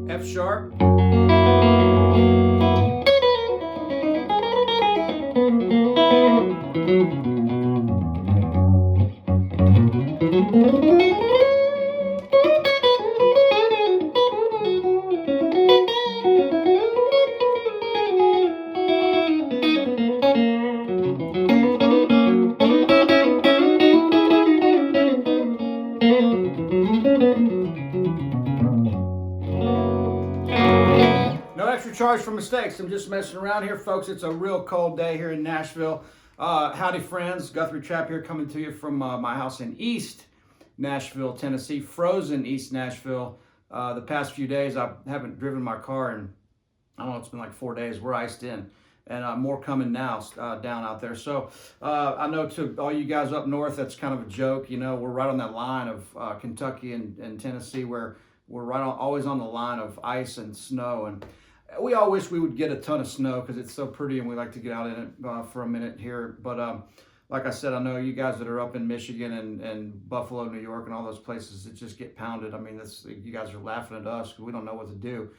F sharp. No extra charge for mistakes. I'm just messing around here, folks. It's a real cold day here in Nashville. Howdy, friends. Guthrie Trapp here, coming to you from my house in East Nashville, Tennessee. Frozen East Nashville. The past few days, I haven't driven my car, and I don't know, it's been like 4 days. We're iced in, and more coming now down out there. So I know to all you guys up north, that's kind of a joke. You know, we're right on that line of Kentucky and Tennessee, where we're always on the line of ice and snow. And we all wish we would get a ton of snow because it's so pretty and we like to get out in it for a minute here. But like I said, I know you guys that are up in Michigan and Buffalo, New York, and all those places that just get pounded. I mean, you guys are laughing at us because we don't know what to do.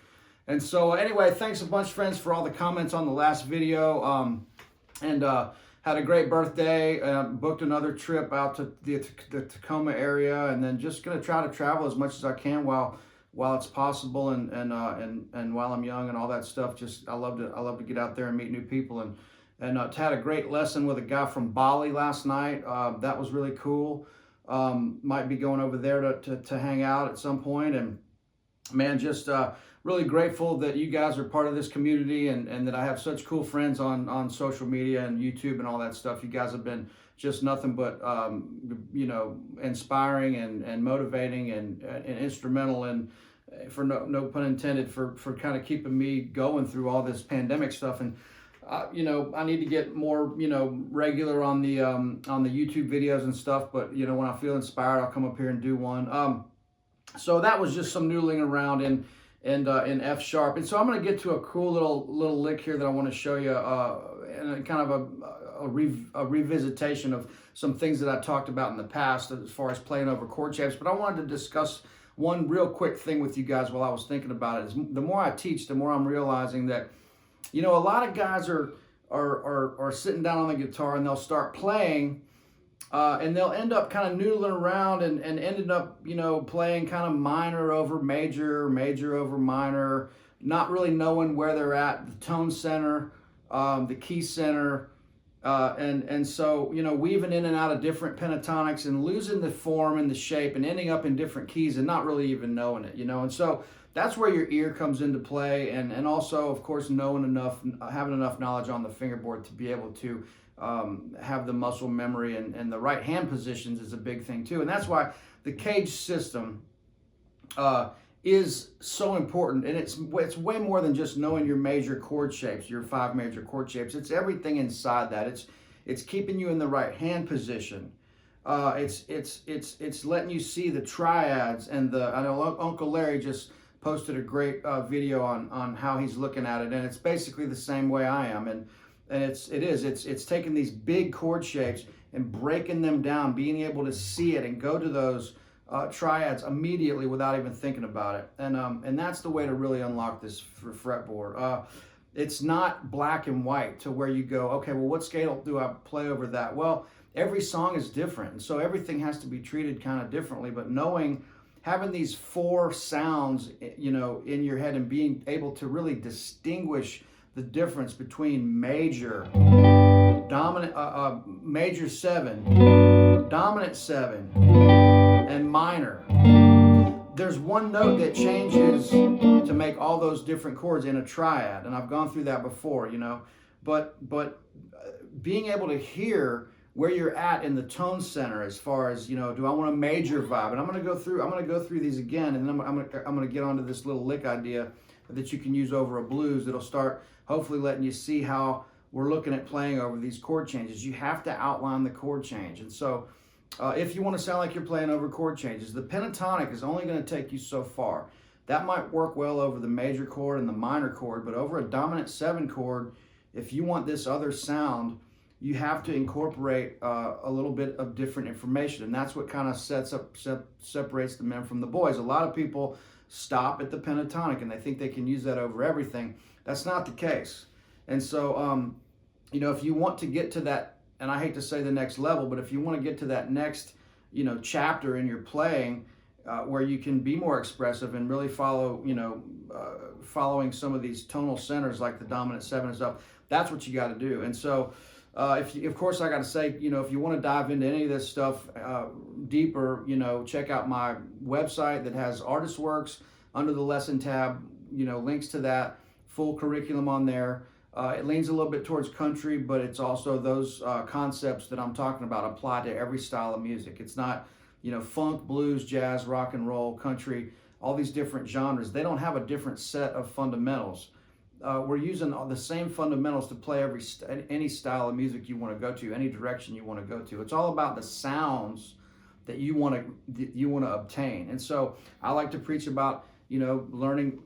And so anyway, thanks a bunch, friends, for all the comments on the last video. Had a great birthday. Booked another trip out to the Tacoma area, and then just going to try to travel as much as I can while it's possible, and while I'm young and all that stuff. Just I love to get out there and meet new people, and had a great lesson with a guy from Bali last night. That was really cool. Might be going over there to hang out at some point, and man, just really grateful that you guys are part of this community, and that I have such cool friends on social media and YouTube and all that stuff. You guys have been just nothing but inspiring and motivating and instrumental, and for no pun intended, for kind of keeping me going through all this pandemic stuff. And I need to get more regular on the YouTube videos and stuff, but when I feel inspired, I'll come up here and do one. So that was just some noodling around in F sharp. And so I'm going to get to a cool little lick here that I want to show you, and kind of a revisitation of some things that I talked about in the past as far as playing over chord shapes. But I wanted to discuss one real quick thing with you guys while I was thinking about it. Is the more I teach, the more I'm realizing that a lot of guys are sitting down on the guitar and they'll start playing, and they'll end up kind of noodling around and ended up playing kind of minor over major, major over minor, not really knowing where they're at, the tone center, the key center, and so weaving in and out of different pentatonics and losing the form and the shape and ending up in different keys and not really even knowing it, and so that's where your ear comes into play, and also, of course, having enough knowledge on the fingerboard to be able to have the muscle memory, and the right hand positions is a big thing too. And that's why the cage system is so important, and it's way more than just knowing your major chord shapes, your 5 major chord shapes. It's everything inside that. It's keeping you in the right hand position. It's letting you see the triads and I know Uncle Larry just posted a great video on how he's looking at it, and it's basically the same way I am. And it's taking these big chord shapes and breaking them down, being able to see it and go to those triads immediately without even thinking about it. And that's the way to really unlock this fretboard. It's not black and white to where you go, okay, well, what scale do I play over that? Well, every song is different, and so everything has to be treated kind of differently. But having these 4 sounds, in your head and being able to really distinguish the difference between major, dominant, major 7, dominant 7, and minor. There's one note that changes to make all those different chords in a triad, and I've gone through that before, but being able to hear where you're at in the tone center as far as, do I want a major vibe? And I'm going to go through these again, and then I'm going to get onto this little lick idea that you can use over a blues that'll start hopefully letting you see how we're looking at playing over these chord changes. You have to outline the chord change. And so if you want to sound like you're playing over chord changes, the pentatonic is only going to take you so far. That might work well over the major chord and the minor chord, but over a dominant 7 chord, if you want this other sound, you have to incorporate a little bit of different information, and that's what kind of separates the men from the boys. A lot of people stop at the pentatonic and they think they can use that over everything. That's not the case. And so, if you want to get to that, and I hate to say the next level, but if you want to get to that next, chapter in your playing, where you can be more expressive and really follow, following some of these tonal centers like the dominant 7 and stuff, that's what you got to do. And so, of course, I got to say, if you want to dive into any of this stuff deeper, check out my website that has artist works under the lesson tab, links to that, full curriculum on there. It leans a little bit towards country, but it's also those concepts that I'm talking about apply to every style of music. It's not, funk, blues, jazz, rock and roll, country, all these different genres. They don't have a different set of fundamentals. We're using the same fundamentals to play any style of music you want to go to, any direction you want to go to. It's all about the sounds that you want to obtain. And so I like to preach about, learning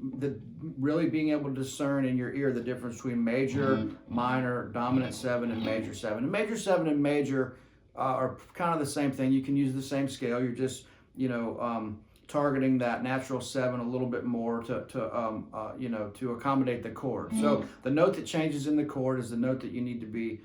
really being able to discern in your ear the difference between major, minor, dominant 7, and major 7. And major 7 and major are kind of the same thing. You can use the same scale. You're just, targeting that natural 7 a little bit more to accommodate the chord. So the note that changes in the chord is the note that you need to be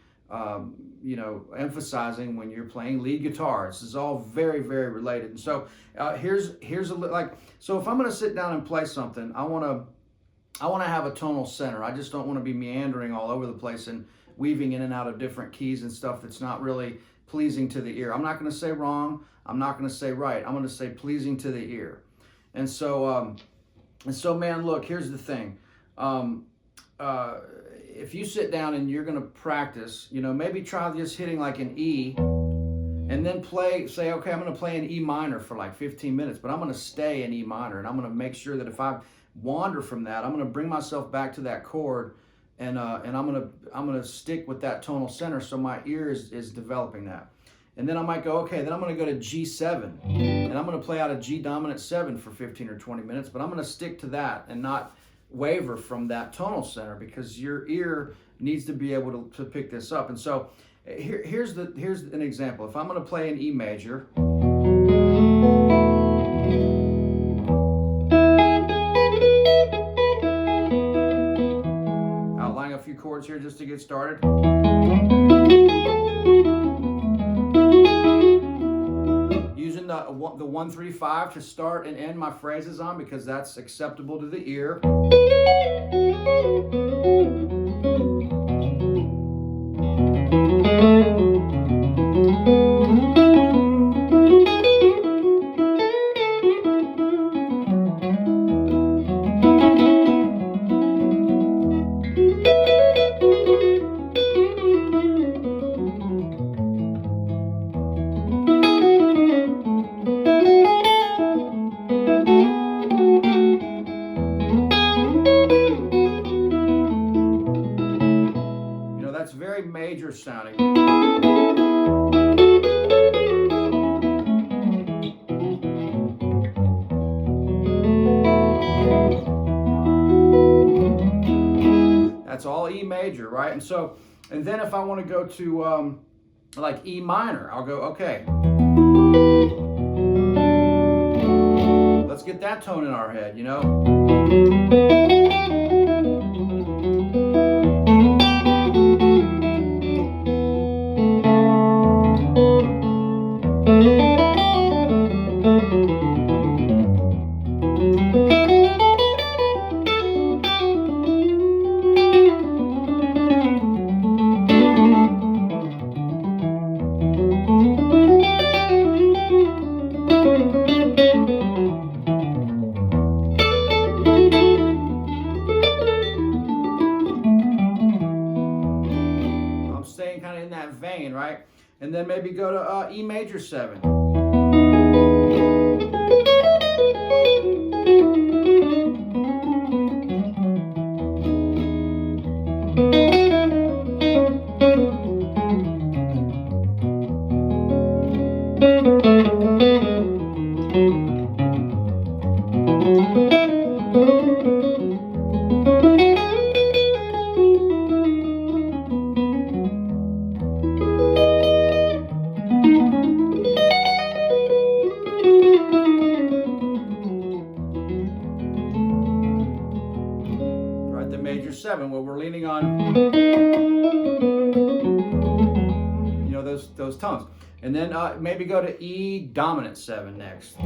emphasizing when you're playing lead guitar. This is all very, very related. And so so if I'm going to sit down and play something, I want to have a tonal center. I just don't want to be meandering all over the place and weaving in and out of different keys and stuff that's not really pleasing to the ear. I'm not going to say wrong. I'm not going to say right. I'm going to say pleasing to the ear. And so, man, look, here's the thing. If you sit down and you're going to practice, maybe try just hitting like an E and then say, okay, I'm going to play an E minor for like 15 minutes, but I'm going to stay in E minor, and I'm going to make sure that if I wander from that, I'm going to bring myself back to that chord, and I'm going to stick with that tonal center, so my ear is developing that. And then I might go, okay, then I'm going to go to G7, and I'm going to play out a G dominant 7 for 15 or 20 minutes, but I'm going to stick to that and not waver from that tonal center, because your ear needs to be able to pick this up. And so here's an example. If I'm going to play an E major, outlining a few chords here just to get started. Using the 1-3-5 to start and end my phrases on, because that's acceptable to the ear. That's all E major, right? And then if I want to go to like E minor, I'll go, okay, let's get that tone in our head, you know? Kind of in that vein, right? And then maybe go to E major 7. Major 7, where we're leaning on, you know, those tones. And then maybe go to E dominant 7 next.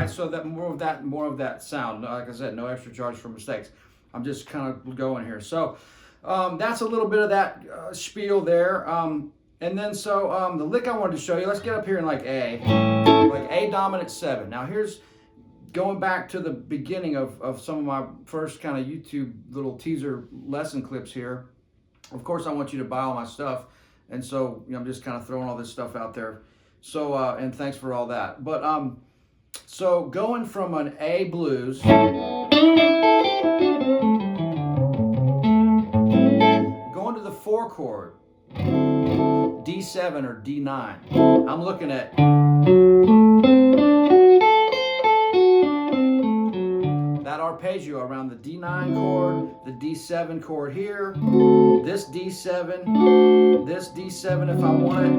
So that more of that sound. Like I said, no extra charge for mistakes. I'm just kind of going here. So that's a little bit of that spiel there. And then so the lick I wanted to show you. Let's get up here in like A dominant 7. Now here's going back to the beginning of some of my first kind of YouTube little teaser lesson clips here. Of course, I want you to buy all my stuff, and so I'm just kind of throwing all this stuff out there. So and thanks for all that. But so going from an A blues, going to the 4 chord, D7 or D9, I'm looking at that arpeggio around the D9 chord, the D7 chord here, this D7 if I want it.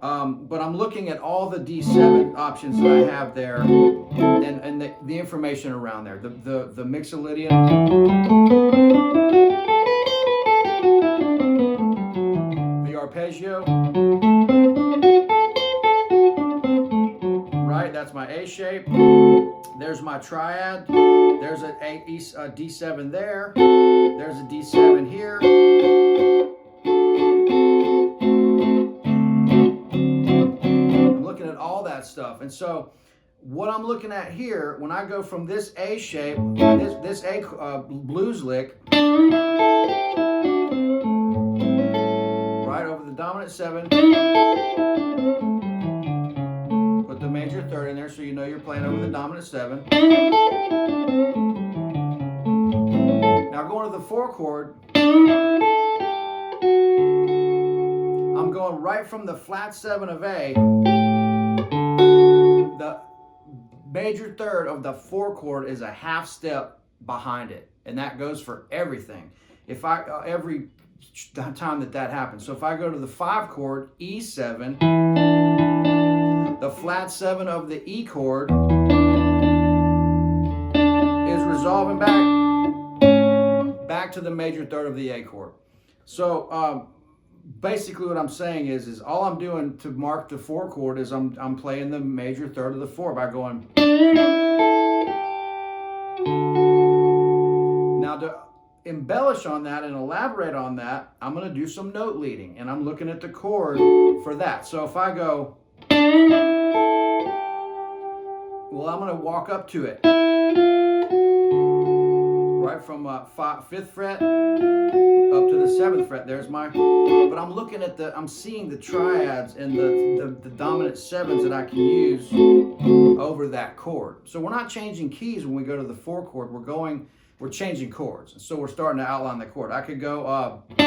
But I'm looking at all the D7 options that I have there, and the information around there. The Mixolydian, the arpeggio, right? That's my A shape. There's my triad. There's a D7 there. There's a D7 here. Stuff. And so what I'm looking at here, when I go from this A shape, this A blues lick, right over the dominant 7, put the major 3rd in there so you know you're playing over the dominant 7. Now going to the 4 chord, I'm going right from the flat 7 of A. The major 3rd of the 4 chord is a half step behind it, and that goes for everything. If I every time that happens. So if I go to the 5 chord, E7, the flat 7 of the E chord is resolving back to the major third of the A chord. So basically what I'm saying is all I'm doing to mark the 4 chord is I'm playing the major third of the 4 by going. Now to embellish on that and elaborate on that, I'm going to do some note leading, and I'm looking at the chord for that. So if I go, well, I'm going to walk up to it, right from 5th fret up to the 7th fret. There's my, but I'm looking at I'm seeing the triads and the dominant 7s that I can use over that chord. So we're not changing keys when we go to the 4 chord. We're changing chords. So we're starting to outline the chord. I could go so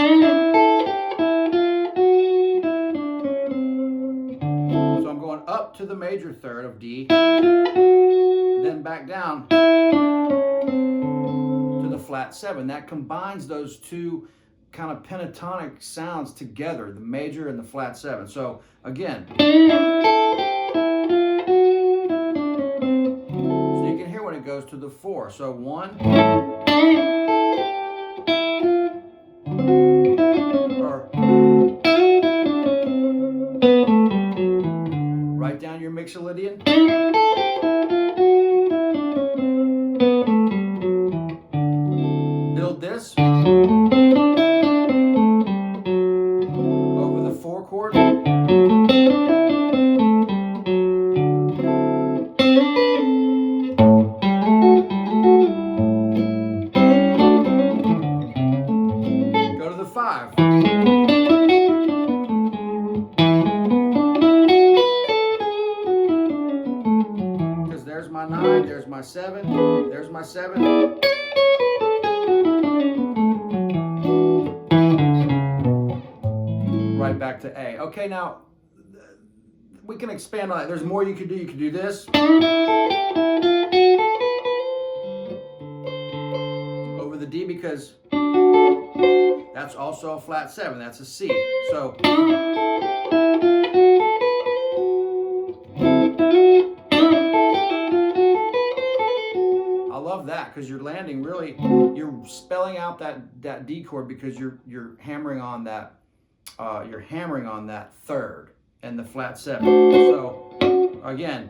I'm going up to the major third of D, then back down to the flat 7. That combines those two kind of pentatonic sounds together, the major and the flat 7. So again, so you can hear when it goes to the 4. So 1, or write down your Mixolydian. Build this over the 4 chord. Go to the 5. Because there's my 9, there's my 7, there's my 7. Right back to A. Okay, now we can expand on that. There's more you could do. You could do this over the D, because that's also a flat 7. That's a C. So I love that, because you're landing really, you're spelling out that D chord, because you're hammering on that third and the flat 7. So again,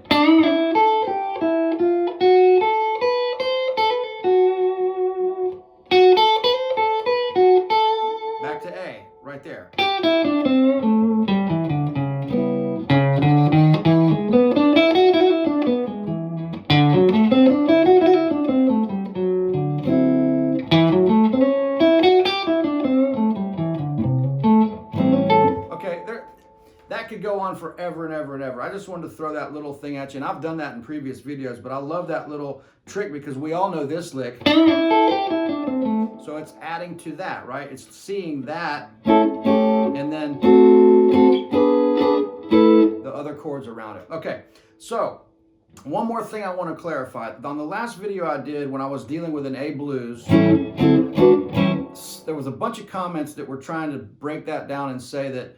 back to A right there. That could go on forever and ever and ever. I just wanted to throw that little thing at you, and I've done that in previous videos, but I love that little trick because we all know this lick. So it's adding to that, right? It's seeing that and then the other chords around it. Okay, so one more thing I want to clarify. On the last video I did when I was dealing with an A blues, there was a bunch of comments that were trying to break that down and say that,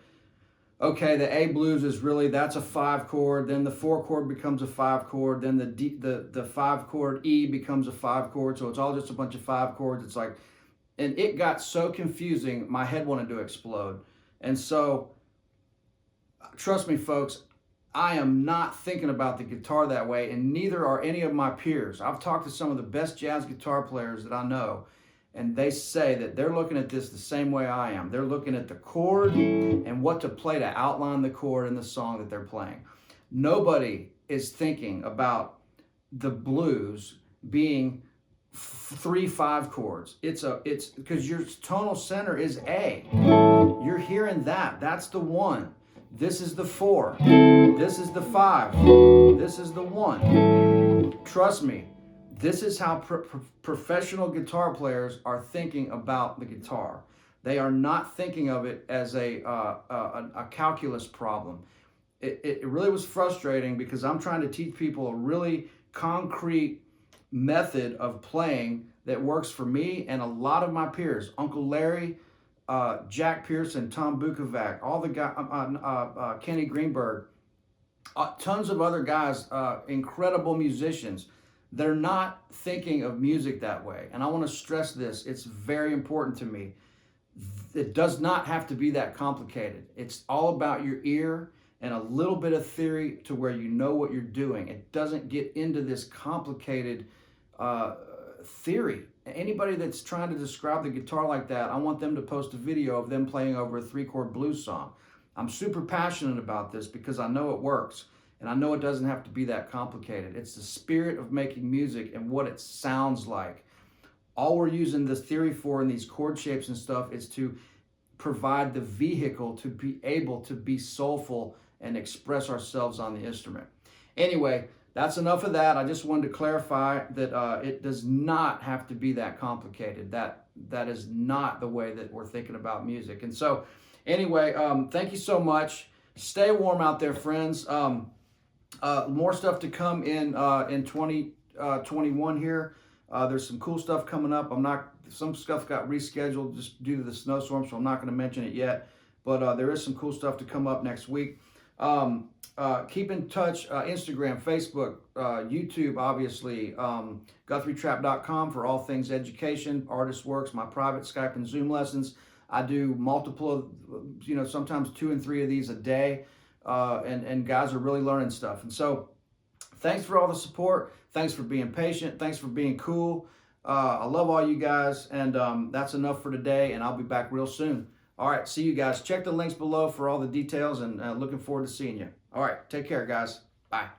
okay, the A blues is really, that's a 5 chord, then the 4 chord becomes a 5 chord, then the 5 chord E becomes a 5 chord, so it's all just a bunch of 5 chords. It's like, and it got so confusing, my head wanted to explode. And so, trust me folks, I am not thinking about the guitar that way, and neither are any of my peers. I've talked to some of the best jazz guitar players that I know, and they say that they're looking at this the same way I am. They're looking at the chord and what to play to outline the chord in the song that they're playing. Nobody is thinking about the blues being 3 5 chords. It's because your tonal center is A. You're hearing that. That's the 1. This is the 4. This is the 5. This is the 1. Trust me. This is how professional guitar players are thinking about the guitar. They are not thinking of it as a calculus problem. It really was frustrating because I'm trying to teach people a really concrete method of playing that works for me and a lot of my peers. Uncle Larry, Jack Pearson, Tom Bukovac, all the guys, Kenny Greenberg, tons of other guys, incredible musicians. They're not thinking of music that way. And I want to stress this. It's very important to me. It does not have to be that complicated. It's all about your ear and a little bit of theory to where you know what you're doing. It doesn't get into this complicated theory. Anybody that's trying to describe the guitar like that, I want them to post a video of them playing over a 3-chord blues song. I'm super passionate about this because I know it works. And I know it doesn't have to be that complicated. It's the spirit of making music and what it sounds like. All we're using this theory for in these chord shapes and stuff is to provide the vehicle to be able to be soulful and express ourselves on the instrument. Anyway, that's enough of that. I just wanted to clarify that it does not have to be that complicated. That is not the way that we're thinking about music. And so, anyway, thank you so much. Stay warm out there, friends. More stuff to come in 2021 here. There's some cool stuff coming up. Some stuff got rescheduled just due to the snowstorm, so I'm not going to mention it yet. But there is some cool stuff to come up next week. Keep in touch, Instagram, Facebook, YouTube, obviously, GuthrieTrapp.com for all things education, artist works, my private Skype and Zoom lessons. I do multiple, sometimes 2 and 3 of these a day. And guys are really learning stuff. And so thanks for all the support. Thanks for being patient. Thanks for being cool. I love all you guys. And that's enough for today. And I'll be back real soon. All right. See you guys. Check the links below for all the details, and looking forward to seeing you. All right. Take care, guys. Bye.